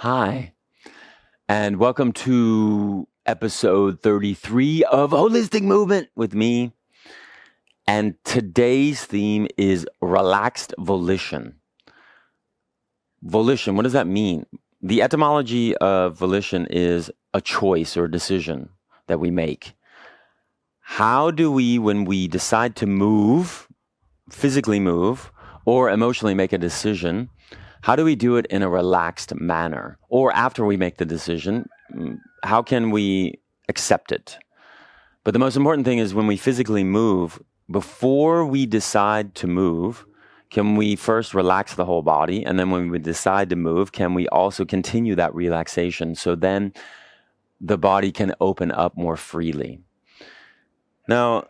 Hi, and welcome to episode 33 of Holistic Movement with me. And today's theme is relaxed volition. Volition, what does that mean? The etymology of volition is a choice or a decision that we make. How do we, when we decide to move, physically move, or emotionally make a decision, how do we do it in a relaxed manner? Or after we make the decision, how can we accept it? But the most important thing is when we physically move, before we decide to move, can we first relax the whole body? And then when we decide to move, can we also continue that relaxation? So then the body can open up more freely. Now,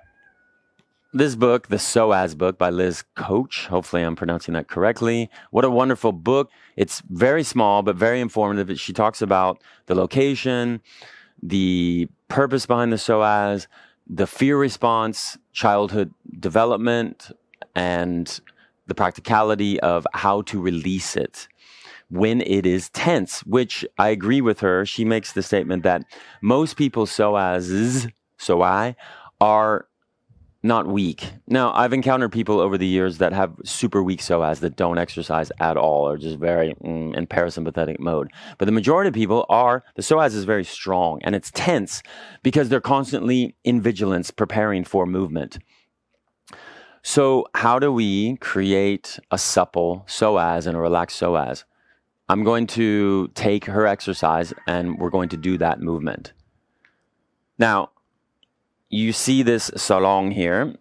this book, the SOAS book by Liz Koch, hopefully I'm pronouncing that correctly. What a wonderful book. It's very small, but very informative. She talks about the location, the purpose behind the SOAS, the fear response, childhood development, and the practicality of how to release it when it is tense, which I agree with her. She makes the statement that most people's SOAS are not weak. Now, I've encountered people over the years that have super weak psoas that don't exercise at all or just very in parasympathetic mode. But the majority of people the psoas is very strong and it's tense because they're constantly in vigilance, preparing for movement. So how do we create a supple psoas and a relaxed psoas? I'm going to take her exercise and we're going to do that movement. Now, you see this sarong here.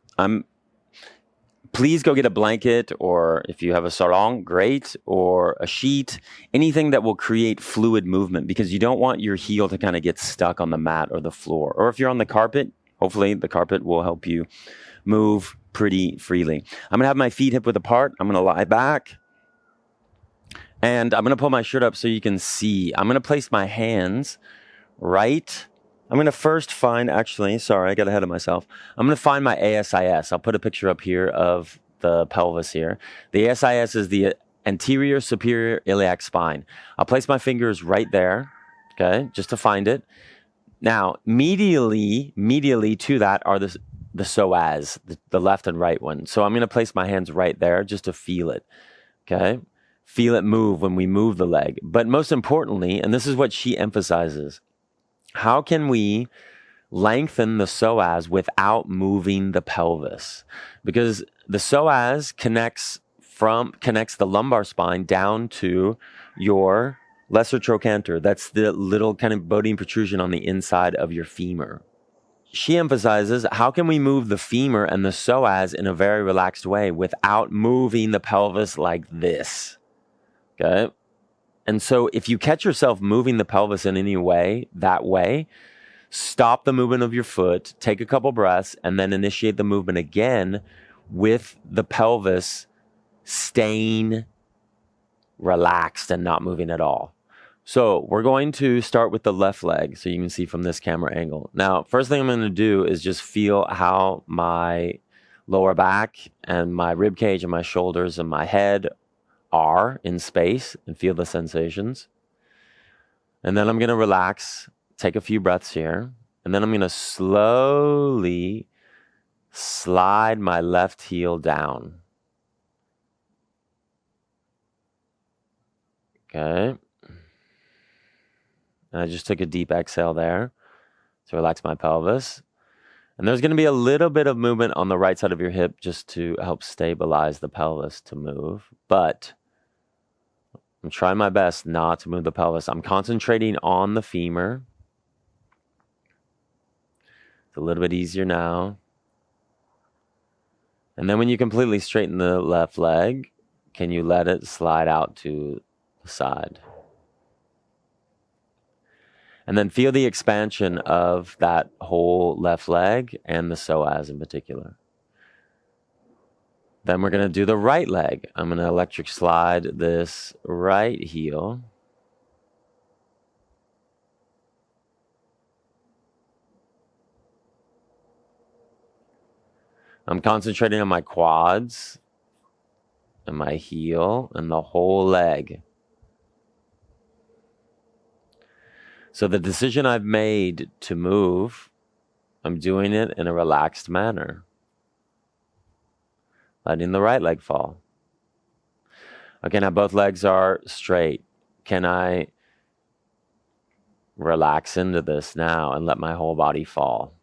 Please go get a blanket, or if you have a sarong, great, or a sheet, anything that will create fluid movement, because you don't want your heel to kind of get stuck on the mat or the floor. Or if you're on the carpet, hopefully the carpet will help you move pretty freely. I'm going to have my feet hip width apart. I'm going to lie back. And I'm going to pull my shirt up so you can see. I'm going to place my hands right. I'm going to first find, sorry, I got ahead of myself. I'm going to find my ASIS. I'll put a picture up here of the pelvis here. The ASIS is the anterior superior iliac spine. I'll place my fingers right there, okay, just to find it. Now, medially to that are the psoas, the left and right one. So I'm going to place my hands right there just to feel it, okay? Feel it move when we move the leg. But most importantly, and this is what she emphasizes, how can we lengthen the psoas without moving the pelvis? Because the psoas connects the lumbar spine down to your lesser trochanter. That's the little kind of bony protrusion on the inside of your femur. She emphasizes, how can we move the femur and the psoas in a very relaxed way without moving the pelvis like this? Okay? And so if you catch yourself moving the pelvis in any way, that way, stop the movement of your foot, take a couple breaths, and then initiate the movement again with the pelvis staying relaxed and not moving at all. So we're going to start with the left leg so you can see from this camera angle. Now, first thing I'm going to do is just feel how my lower back and my rib cage and my shoulders and my head are in space, and feel the sensations. And then I'm going to relax, take a few breaths here, and then I'm going to slowly slide my left heel down. Okay. And I just took a deep exhale there to relax my pelvis. And there's going to be a little bit of movement on the right side of your hip just to help stabilize the pelvis to move. But I'm trying my best not to move the pelvis. I'm concentrating on the femur. It's a little bit easier now. And then when you completely straighten the left leg, can you let it slide out to the side? And then feel the expansion of that whole left leg and the psoas in particular. Then we're going to do the right leg. I'm going to electric slide this right heel. I'm concentrating on my quads and my heel and the whole leg. So the decision I've made to move, I'm doing it in a relaxed manner. Letting the right leg fall. Okay, now both legs are straight. Can I relax into this now and let my whole body fall?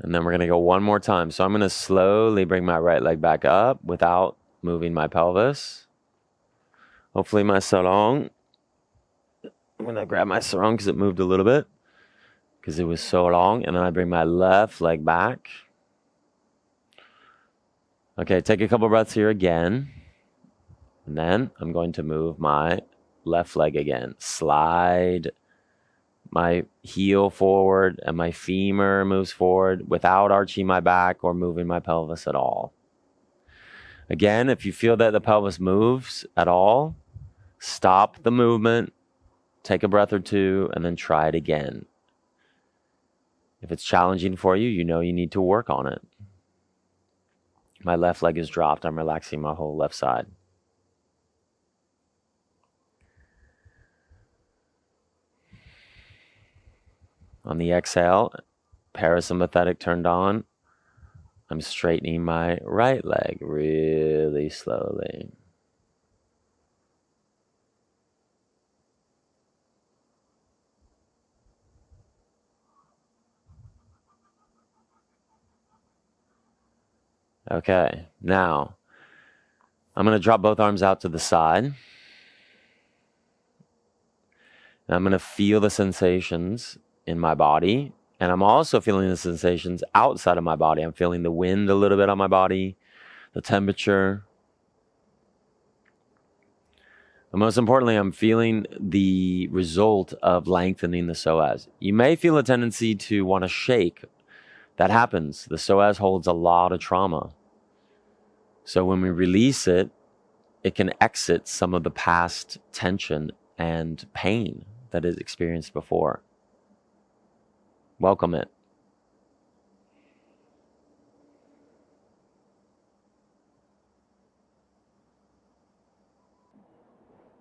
And then we're going to go one more time. So I'm going to slowly bring my right leg back up without moving my pelvis. Hopefully my sarong. I'm going to grab my sarong because it moved a little bit because it was so long. And then I bring my left leg back. Okay, take a couple breaths here again. And then I'm going to move my left leg again. Slide my heel forward and my femur moves forward without arching my back or moving my pelvis at all. Again, if you feel that the pelvis moves at all, stop the movement, take a breath or two, and then try it again. If it's challenging for you, you know you need to work on it. My left leg is dropped. I'm relaxing my whole left side. On the exhale, parasympathetic turned on. I'm straightening my right leg really slowly. Okay, now I'm going to drop both arms out to the side. And I'm going to feel the sensations in my body. And I'm also feeling the sensations outside of my body. I'm feeling the wind a little bit on my body, the temperature. And most importantly, I'm feeling the result of lengthening the psoas. You may feel a tendency to want to shake. That happens. The psoas holds a lot of trauma. So when we release it, it can exit some of the past tension and pain that is experienced before. Welcome it.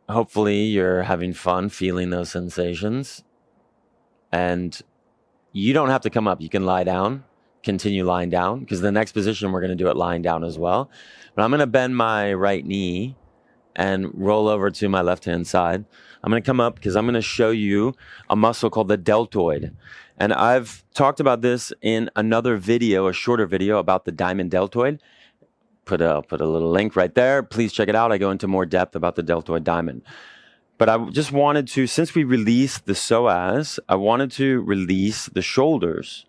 Hopefully you're having fun feeling those sensations. And you don't have to come up. You can lie down, continue lying down, because the next position we're going to do it lying down as well. But I'm going to bend my right knee and roll over to my left-hand side. I'm going to come up because I'm going to show you a muscle called the deltoid. And I've talked about this in another video, a shorter video about the diamond deltoid. Put a little link right there. Please check it out. I go into more depth about the deltoid diamond. But I just wanted to, since we released the psoas, I wanted to release the shoulders.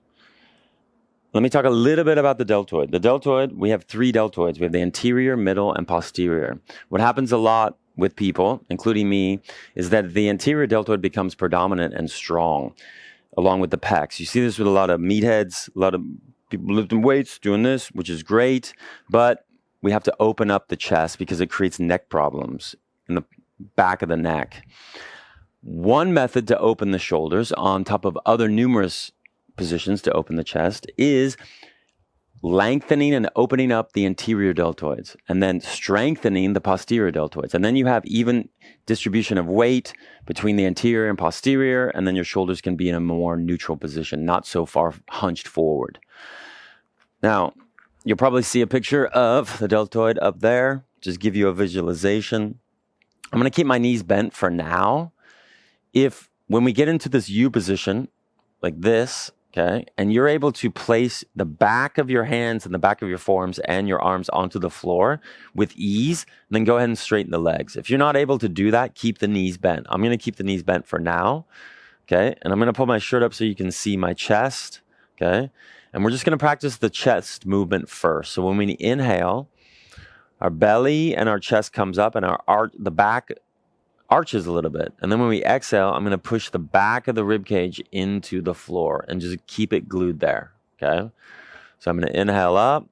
Let me talk a little bit about the deltoid. The deltoid, we have three deltoids. We have the anterior, middle, and posterior. What happens a lot with people, including me, is that the anterior deltoid becomes predominant and strong, along with the pecs. You see this with a lot of meatheads, a lot of people lifting weights, doing this, which is great, but we have to open up the chest because it creates neck problems in the back of the neck. One method to open the shoulders, on top of other numerous positions to open the chest, is lengthening and opening up the anterior deltoids and then strengthening the posterior deltoids. And then you have even distribution of weight between the anterior and posterior, and then your shoulders can be in a more neutral position, not so far hunched forward. Now, you'll probably see a picture of the deltoid up there, just give you a visualization. I'm going to keep my knees bent for now. When we get into this U position, like this, okay, and you're able to place the back of your hands and the back of your forearms and your arms onto the floor with ease, then go ahead and straighten the legs. If you're not able to do that, keep the knees bent. I'm going to keep the knees bent for now, okay, and I'm going to pull my shirt up so you can see my chest, okay, and we're just going to practice the chest movement first. So when we inhale, our belly and our chest comes up and the back arches a little bit. And then when we exhale, I'm going to push the back of the rib cage into the floor and just keep it glued there, okay? So I'm going to inhale up,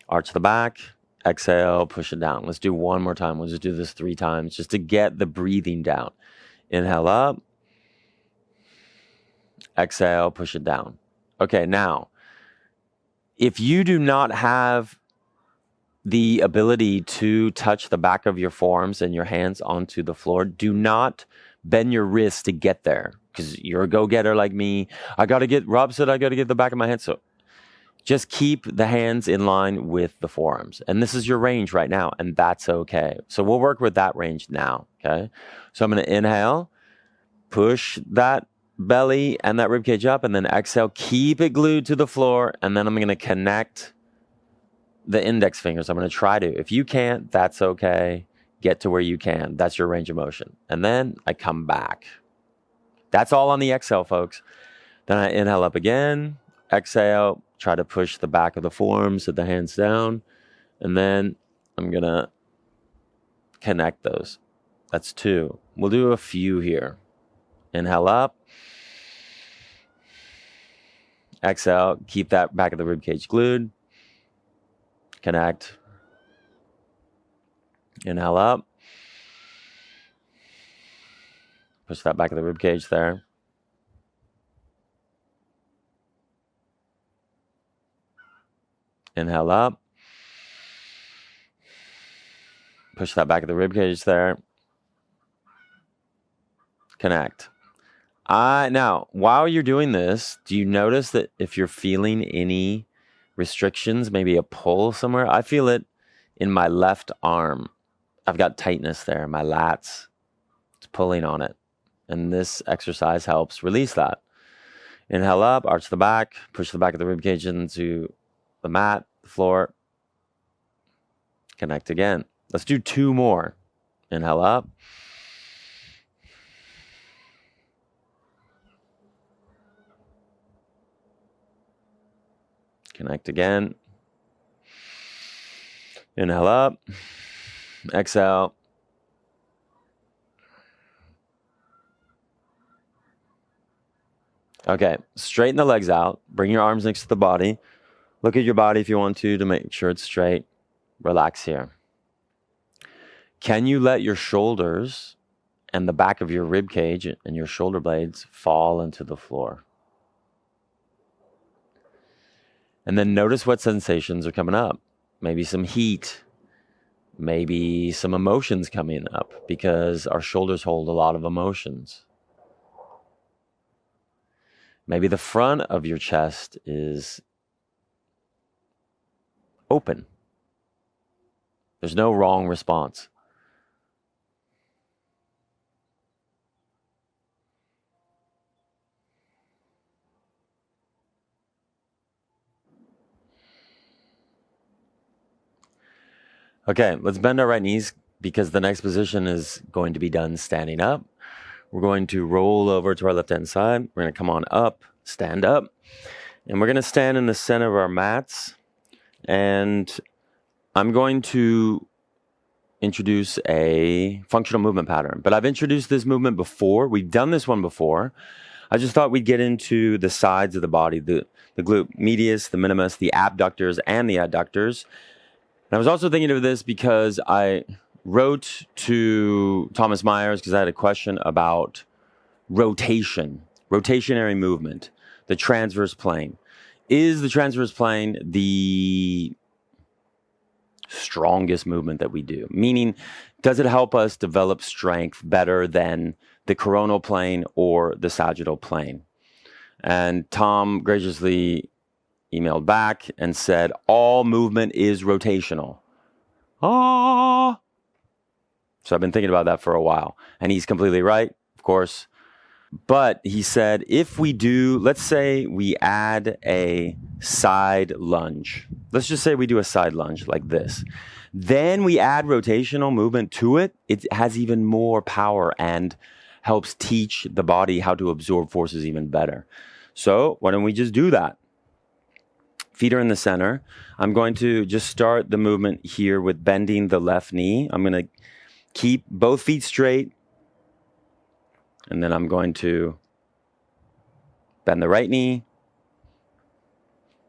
arch the back, exhale, push it down. Let's do one more time. We'll just do this 3 times just to get the breathing down. Inhale up, exhale, push it down. Okay, now, if you do not have the ability to touch the back of your forearms and your hands onto the floor. Do not bend your wrists to get there, because you're a go-getter like me. Rob said I got to get the back of my hand. So just keep the hands in line with the forearms. And this is your range right now, and that's okay. So we'll work with that range now, okay? So I'm going to inhale, push that belly and that rib cage up, and then exhale, keep it glued to the floor, and then I'm going to connect the index fingers. I'm going to try to. If you can't, that's okay. Get to where you can. That's your range of motion. And then I come back. That's all on the exhale, folks. Then I inhale up again, exhale, try to push the back of the forearms, set the hands down, and then I'm going to connect those. That's 2. We'll do a few here. Inhale up. Exhale, keep that back of the rib cage glued. Connect. Inhale up. Push that back of the rib cage there. Inhale up. Push that back of the rib cage there. Connect. Now, while you're doing this, do you notice that if you're feeling any restrictions, maybe a pull somewhere? I feel it in my left arm. I've got tightness there, my lats. It's pulling on it. And this exercise helps release that. Inhale up, arch the back, push the back of the rib cage into the mat, the floor. Connect again. Let's do 2 more. Inhale up. Connect again. Inhale up. Exhale. Okay, straighten the legs out. Bring your arms next to the body. Look at your body if you want to make sure it's straight. Relax here. Can you let your shoulders and the back of your rib cage and your shoulder blades fall into the floor? And then notice what sensations are coming up. Maybe some heat. Maybe some emotions coming up, because our shoulders hold a lot of emotions. Maybe the front of your chest is open. There's no wrong response. Okay, let's bend our right knees, because the next position is going to be done standing up. We're going to roll over to our left-hand side. We're going to come on up, stand up, and we're going to stand in the center of our mats. And I'm going to introduce a functional movement pattern. But I've introduced this movement before. We've done this one before. I just thought we'd get into the sides of the body, the glute medius, the minimus, the abductors, and the adductors. And I was also thinking of this because I wrote to Thomas Myers because I had a question about rotation, rotationary movement, the transverse plane. Is the transverse plane the strongest movement that we do? Meaning, does it help us develop strength better than the coronal plane or the sagittal plane? And Tom graciously emailed back and said, all movement is rotational. So I've been thinking about that for a while. And he's completely right, of course. But he said, if we do, let's say we add a side lunge. Let's just say we do a side lunge like this. Then we add rotational movement to it. It has even more power and helps teach the body how to absorb forces even better. So why don't we just do that? Feet are in the center. I'm going to just start the movement here with bending the left knee. I'm going to keep both feet straight. And then I'm going to bend the right knee.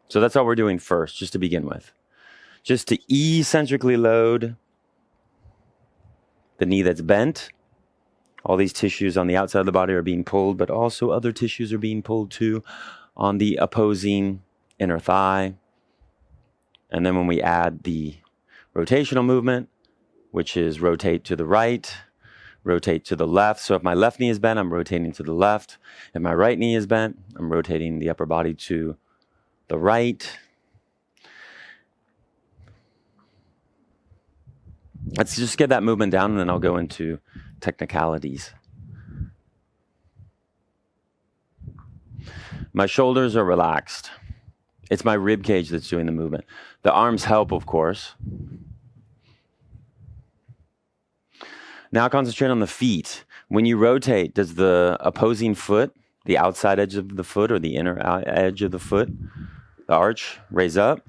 So that's all we're doing first, just to begin with. Just to eccentrically load the knee that's bent. All these tissues on the outside of the body are being pulled, but also other tissues are being pulled too on the opposing inner thigh. And then when we add the rotational movement, which is rotate to the right, rotate to the left. So if my left knee is bent, I'm rotating to the left. If my right knee is bent, I'm rotating the upper body to the right. Let's just get that movement down, and then I'll go into technicalities. My shoulders are relaxed. It's my rib cage that's doing the movement. The arms help, of course. Now concentrate on the feet. When you rotate, does the opposing foot, the outside edge of the foot or the inner edge of the foot, the arch, raise up?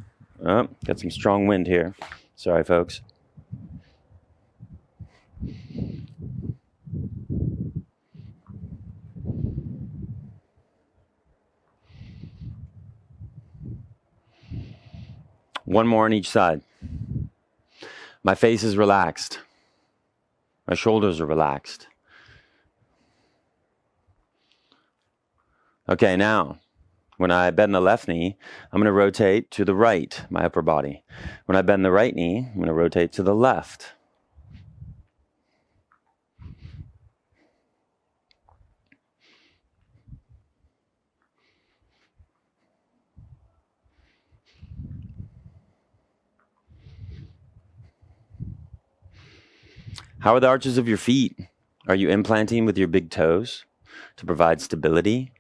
Oh, got some strong wind here. Sorry, folks. One more on each side. My face is relaxed. My shoulders are relaxed. Okay, now, when I bend the left knee, I'm going to rotate to the right, my upper body. When I bend the right knee, I'm going to rotate to the left. How are the arches of your feet? Are you implanting with your big toes to provide stability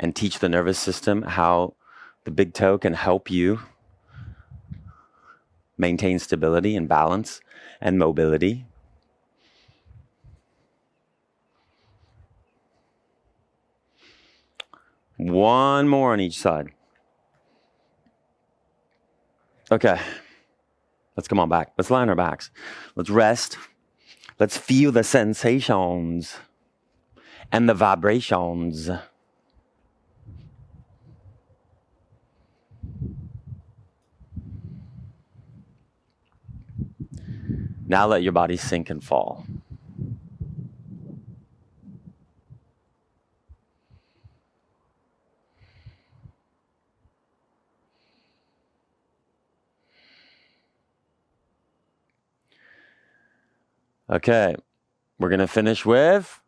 and teach the nervous system how the big toe can help you maintain stability and balance and mobility? One more on each side. Okay, let's come on back. Let's lie on our backs. Let's rest. Let's feel the sensations and the vibrations. Now let your body sink and fall. Okay, we're going to finish with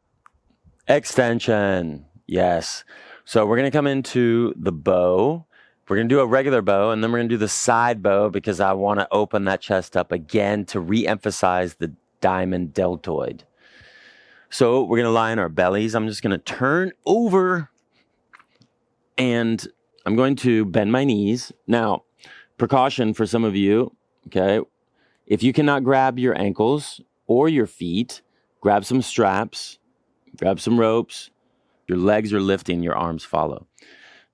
extension. Yes. So we're going to come into the bow. We're going to do a regular bow, and then we're going to do the side bow because I want to open that chest up again to re-emphasize the diamond deltoid. So we're going to lie on our bellies. I'm just going to turn over, and I'm going to bend my knees. Now, precaution for some of you, okay? If you cannot grab your ankles or your feet, grab some straps, grab some ropes. Your legs are lifting, your arms follow.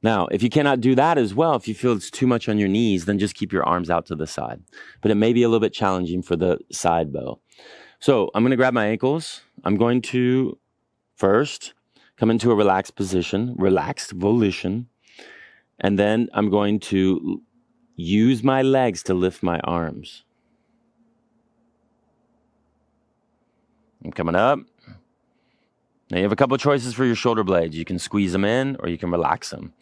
Now, if you cannot do that as well, if you feel it's too much on your knees, then just keep your arms out to the side. But it may be a little bit challenging for the side bow. So I'm going to grab my ankles. I'm going to first come into a relaxed position, relaxed volition. And then I'm going to use my legs to lift my arms. I'm coming up. Now you have a couple of choices for your shoulder blades. You can squeeze them in or you can relax them.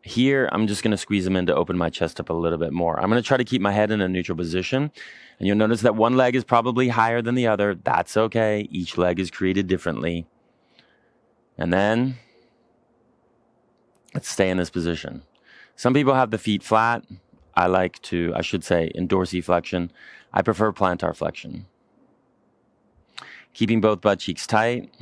Here, I'm just going to squeeze them in to open my chest up a little bit more. I'm going to try to keep my head in a neutral position. And you'll notice that one leg is probably higher than the other. That's okay. Each leg is created differently. And then, let's stay in this position. Some people have the feet flat. I should say, in dorsiflexion. I prefer plantar flexion. Keeping both butt cheeks tight.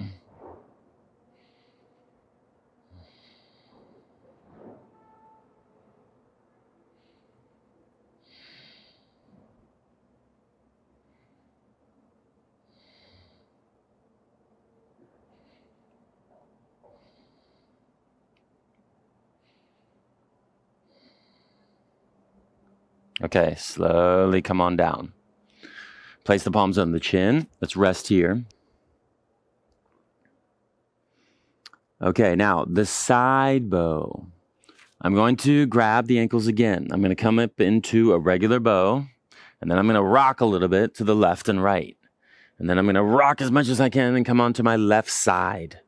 Okay, slowly come on down. Place the palms on the chin. Let's rest here. Okay, now the side bow. I'm going to grab the ankles again. I'm going to come up into a regular bow, and then I'm going to rock a little bit to the left and right. And then I'm going to rock as much as I can and come onto my left side.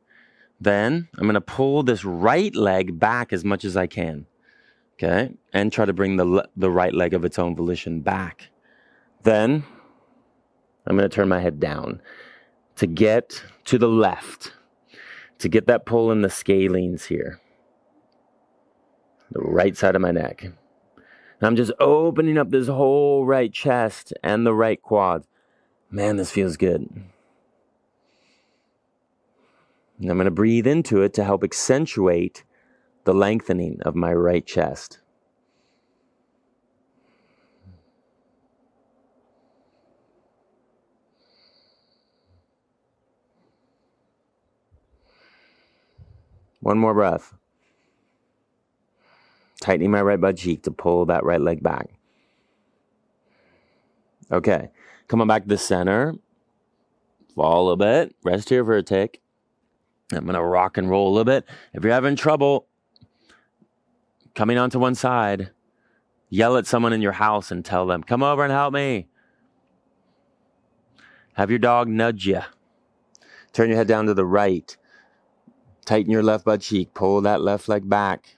Then I'm going to pull this right leg back as much as I can. Okay, and try to bring the right leg of its own volition back. Then I'm going to turn my head down to get to the left, to get that pull in the scalenes here, the right side of my neck. And I'm just opening up this whole right chest and the right quads. Man, this feels good. And I'm going to breathe into it to help accentuate the lengthening of my right chest. One more breath. Tightening my right butt cheek to pull that right leg back. Okay, come on back to the center. Fall a little bit. Rest here for a tick. I'm going to rock and roll a little bit. If you're having trouble coming onto one side, yell at someone in your house and tell them, come over and help me. Have your dog nudge you. Turn your head down to the right. Tighten your left butt cheek. Pull that left leg back.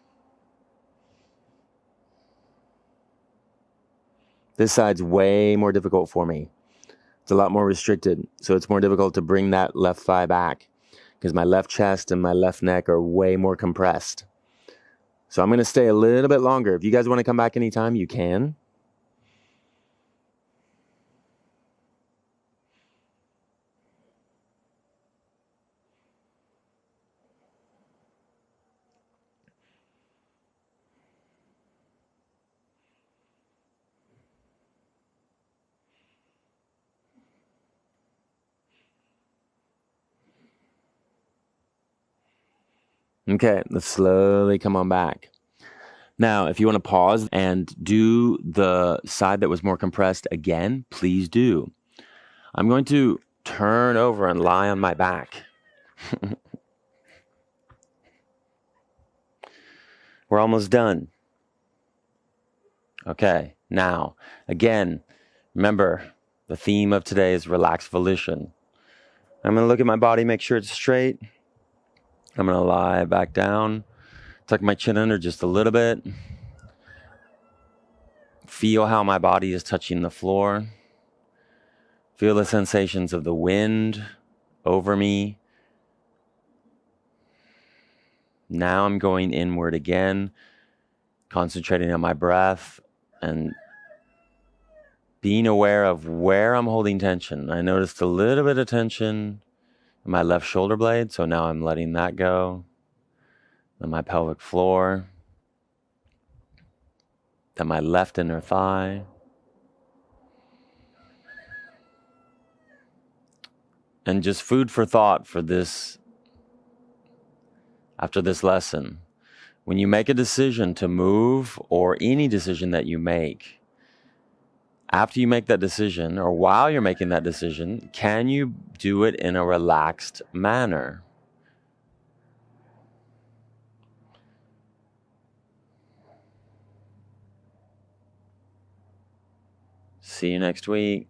This side's way more difficult for me. It's a lot more restricted, so it's more difficult to bring that left thigh back because my left chest and my left neck are way more compressed. So I'm going to stay a little bit longer. If you guys want to come back anytime, you can. Okay, let's slowly come on back. Now, if you want to pause and do the side that was more compressed again, please do. I'm going to turn over and lie on my back. We're almost done. Okay, now, again, remember, the theme of today is relaxed volition. I'm going to look at my body, make sure it's straight. I'm going to lie back down, tuck my chin under just a little bit. Feel how my body is touching the floor. Feel the sensations of the wind over me. Now I'm going inward again, concentrating on my breath and being aware of where I'm holding tension. I noticed a little bit of tension in my left shoulder blade, so now I'm letting that go. Then my pelvic floor. Then my left inner thigh. And just food for thought for this, after this lesson. When you make a decision to move, or any decision that you make, after you make that decision, or while you're making that decision, can you do it in a relaxed manner? See you next week.